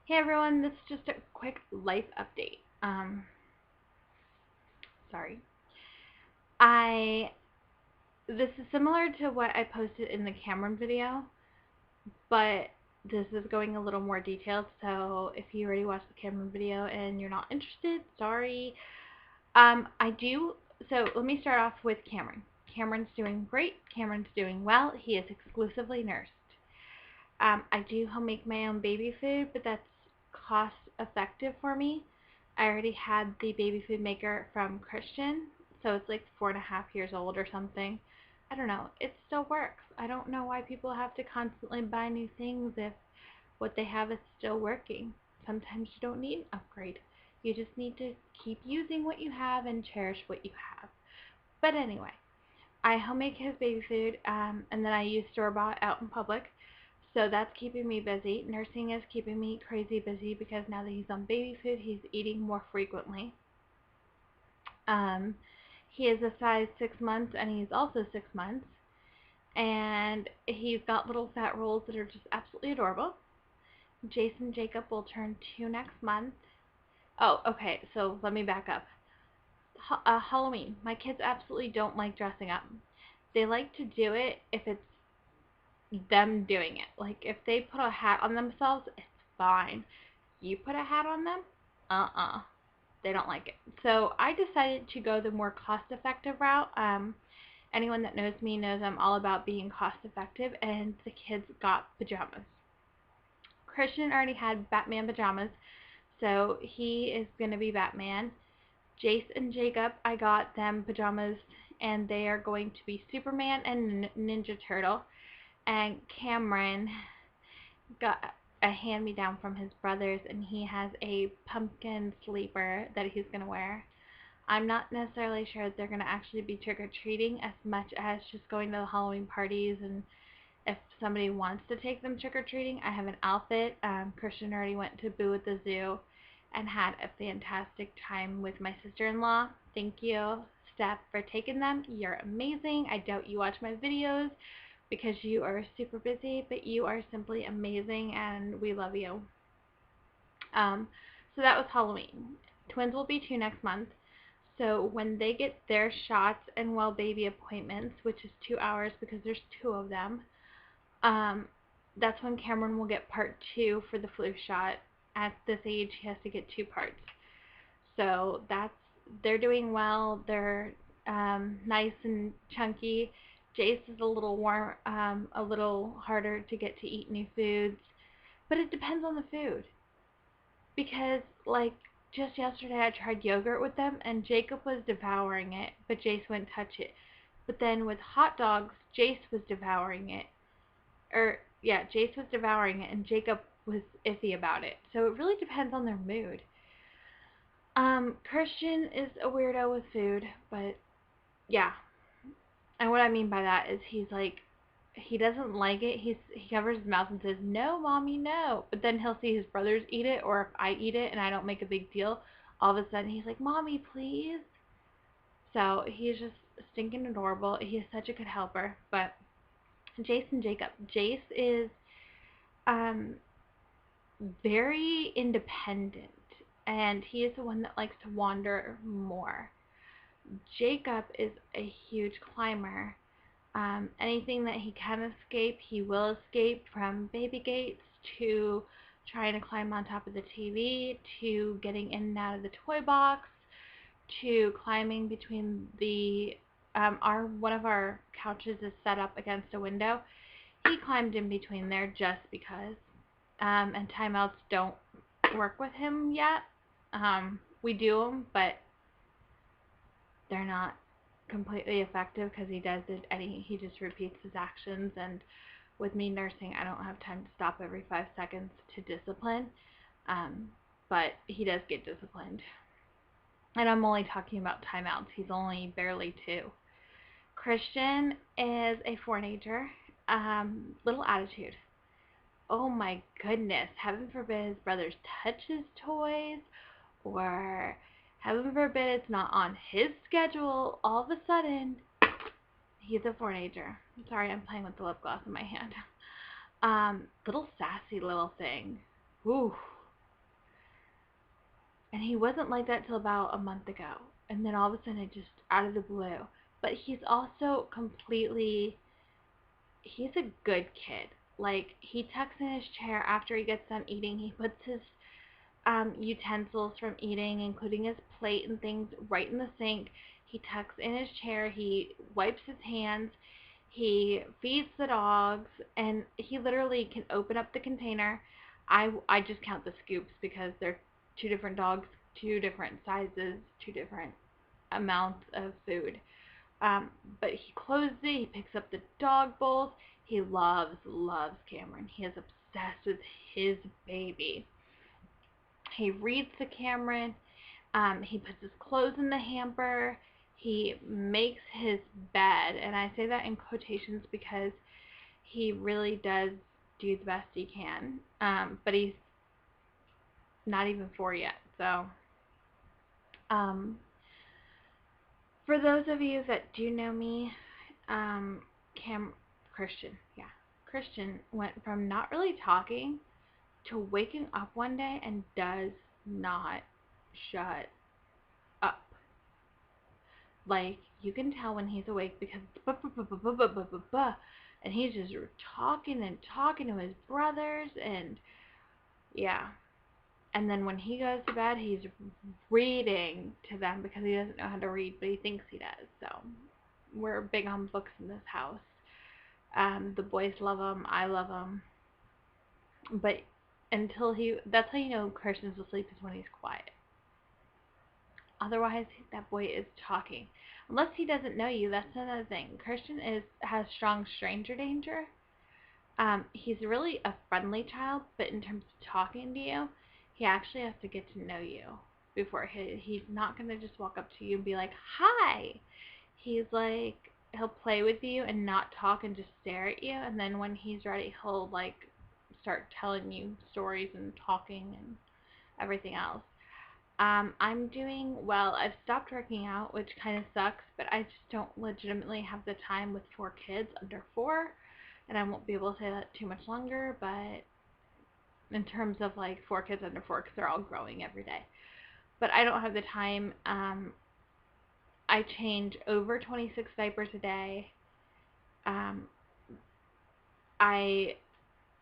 Hey everyone, this is just a quick life update. Sorry. I This is similar to what I posted in the Cameron video, but this is going a little more detailed. So if you already watched the Cameron video and you're not interested, sorry. I do. So let me start off with Cameron. Cameron's doing great. Cameron's doing well. He is exclusively nursed. I do home make my own baby food, but that's cost effective for me. I already had the baby food maker from Christian, so it's like 4.5 years old or something. I don't know. It still works. I don't know why people have to constantly buy new things if what they have is still working. Sometimes you don't need an upgrade. You just need to keep using what you have and cherish what you have. But anyway, I home make his baby food, and then I use store-bought out in public. So that's keeping me busy. Nursing is keeping me crazy busy because now that he's on baby food, he's eating more frequently. Um, he is a size 6 months, and he's also 6 months. And he's got little fat rolls that are just absolutely adorable. Jason Jacob will turn 2 next month. Oh, okay, so let me back up. Halloween. My kids absolutely don't like dressing up. They like to do it if it's them doing it. Like if they put a hat on themselves, it's fine. You put a hat on them, they don't like it. So I decided to go the more cost-effective route. Anyone that knows me knows I'm all about being cost-effective, and the kids got pajamas. Christian already had Batman pajamas, so he is gonna be Batman. Jace and Jacob, I got them pajamas, and they are going to be Superman and Ninja Turtle. And Cameron got a hand-me-down from his brothers, and he has a pumpkin sleeper that he's going to wear. I'm not necessarily sure that they're going to actually be trick-or-treating as much as just going to the Halloween parties, and if somebody wants to take them trick-or-treating, I have an outfit. Christian already went to Boo at the Zoo and had a fantastic time with my sister-in-law. Thank you, Steph, for taking them. You're amazing. I doubt you watch my videos because you are super busy, but you are simply amazing and we love you. So that was Halloween. Twins will be 2 next month. So when they get their shots and well baby appointments, which is 2 hours because there's two of them, that's when Cameron will get part 2 for the flu shot. At this age, he has to get 2 parts. So they're doing well. They're nice and chunky. Jace is a little warm, a little harder to get to eat new foods, but it depends on the food. Because like just yesterday, I tried yogurt with them, and Jacob was devouring it, but Jace wouldn't touch it. But then with hot dogs, Jace was devouring it, Jace was devouring it, and Jacob was iffy about it. So it really depends on their mood. Christian is a weirdo with food, but yeah. And what I mean by that is he's like, he doesn't like it. He covers his mouth and says, "No, mommy, no." But then he'll see his brothers eat it, or if I eat it and I don't make a big deal, all of a sudden he's like, "Mommy, please." So he's just stinking adorable. He is such a good helper. But Jason Jacob. Jace is um very independent, and he is the one that likes to wander more. Jacob is a huge climber. Anything that he can escape, he will escape, from baby gates to trying to climb on top of the TV to getting in and out of the toy box to climbing between the our one of our couches is set up against a window. He climbed in between there just because. And timeouts don't work with him yet. We do them, but they're not completely effective because he does it and he just repeats his actions, and with me nursing I don't have time to stop every 5 seconds to discipline, but he does get disciplined, and I'm only talking about timeouts. He's only barely 2. Christian is a 4-nager, little attitude. Oh my goodness, heaven forbid his brothers touch his toys, or heaven forbid it's not on his schedule. All of a sudden, he's a 4-nager. Sorry, I'm playing with the lip gloss in my hand. Little sassy little thing. Ooh. And he wasn't like that till about a month ago. And then all of a sudden, it just out of the blue. But he's also completely, he's a good kid. Like, he tucks in his chair after he gets done eating. He puts his utensils from eating, including his plate and things, right in the sink. He tucks in his chair. He wipes his hands. He feeds the dogs, and he literally can open up the container. I just count the scoops because they're two different dogs, two different sizes, two different amounts of food. But he closes it. He picks up the dog bowls. He loves Cameron. He is obsessed with his baby. He reads to Cameron. He puts his clothes in the hamper. He makes his bed, and I say that in quotations because he really does do the best he can. But he's not even 4 yet. So, for those of you that do know me, Christian went from not really talking to waking up one day and does not shut up. Like, you can tell when he's awake because and he's just talking and talking to his brothers, and yeah. And then when he goes to bed, he's reading to them because he doesn't know how to read, but he thinks he does. So we're big on books in this house. The boys love them. I love them. But that's how you know Christian's asleep, is when he's quiet. Otherwise, that boy is talking. Unless he doesn't know you, that's another thing. Christian has strong stranger danger. He's really a friendly child, but in terms of talking to you, he actually has to get to know you before he's not going to just walk up to you and be like, hi. He's like, he'll play with you and not talk and just stare at you. And then when he's ready, he'll like start telling you stories and talking and everything else. I'm doing well. I've stopped working out, which kind of sucks, but I just don't legitimately have the time with 4 kids under 4, and I won't be able to say that too much longer, but in terms of like 4 kids under 4, because they're all growing every day. But I don't have the time. I change over 26 diapers a day. I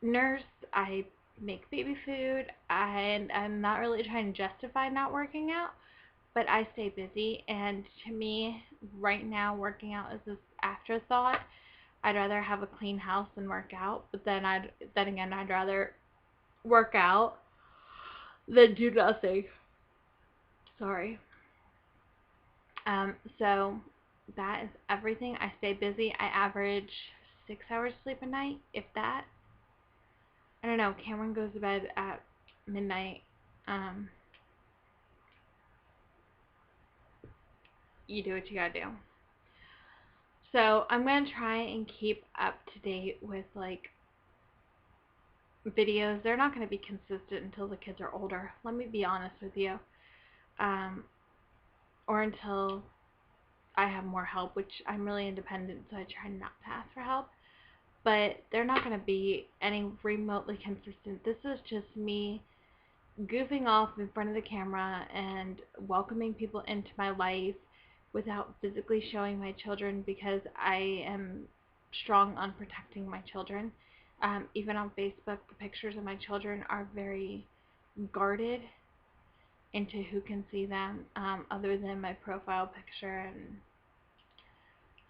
nurse. I make baby food, and I'm not really trying to justify not working out, but I stay busy, and to me, right now, working out is this afterthought. I'd rather have a clean house than work out, but then again, I'd rather work out than do nothing. Sorry. So that is everything. I stay busy. I average 6 hours sleep a night, if that. I don't know. Cameron goes to bed at midnight. You do what you gotta do. So I'm gonna try and keep up to date with like videos. They're not gonna be consistent until the kids are older. Let me be honest with you. Or until I have more help, which I'm really independent, so I try not to ask for help. But they're not going to be any remotely consistent. This is just me goofing off in front of the camera and welcoming people into my life without physically showing my children, because I am strong on protecting my children. Even on Facebook, the pictures of my children are very guarded into who can see them, other than my profile picture. And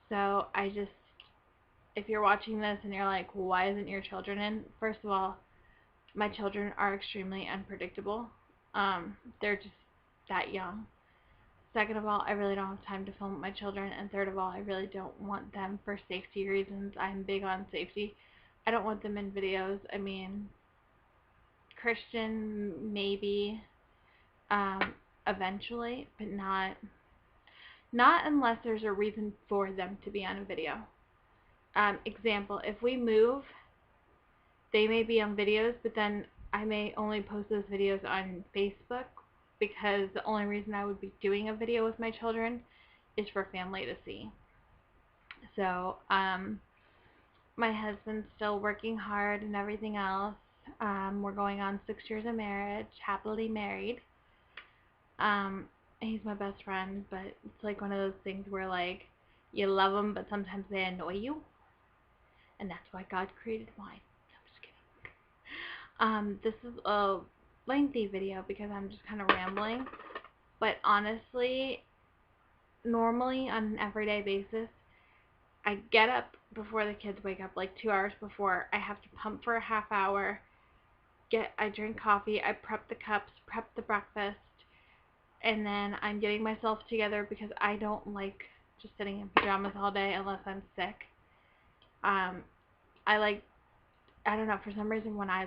so if you're watching this and you're like, well, why isn't your children in? First of all, my children are extremely unpredictable. They're just that young. Second of all, I really don't have time to film my children. And third of all, I really don't want them for safety reasons. I'm big on safety. I don't want them in videos. I mean, Christian, maybe, eventually, but not unless there's a reason for them to be on a video. Example, if we move, they may be on videos, but then I may only post those videos on Facebook, because the only reason I would be doing a video with my children is for family to see. So, my husband's still working hard and everything else. We're going on 6 years of marriage, happily married. He's my best friend, but it's like one of those things where like you love them, but sometimes they annoy you, and that's why God created mine. I'm just kidding. This is a lengthy video because I'm just kind of rambling, but honestly, normally on an everyday basis, I get up before the kids wake up, like 2 hours before. I have to pump for a half hour. I drink coffee. I prep the cups, prep the breakfast, and then I'm getting myself together because I don't like just sitting in pajamas all day unless I'm sick. Um, I don't know, for some reason when I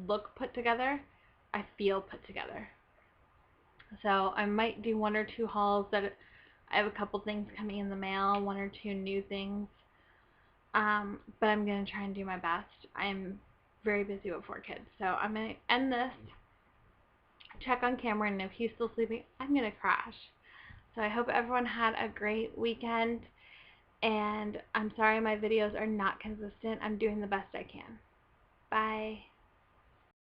look put together, I feel put together. So I might do 1 or 2 hauls. That I have a couple things coming in the mail, 1 or 2 new things. But I'm going to try and do my best. I'm very busy with 4 kids. So I'm going to end this, check on Cameron, and if he's still sleeping, I'm going to crash. So I hope everyone had a great weekend. And I'm sorry my videos are not consistent. I'm doing the best I can. Bye.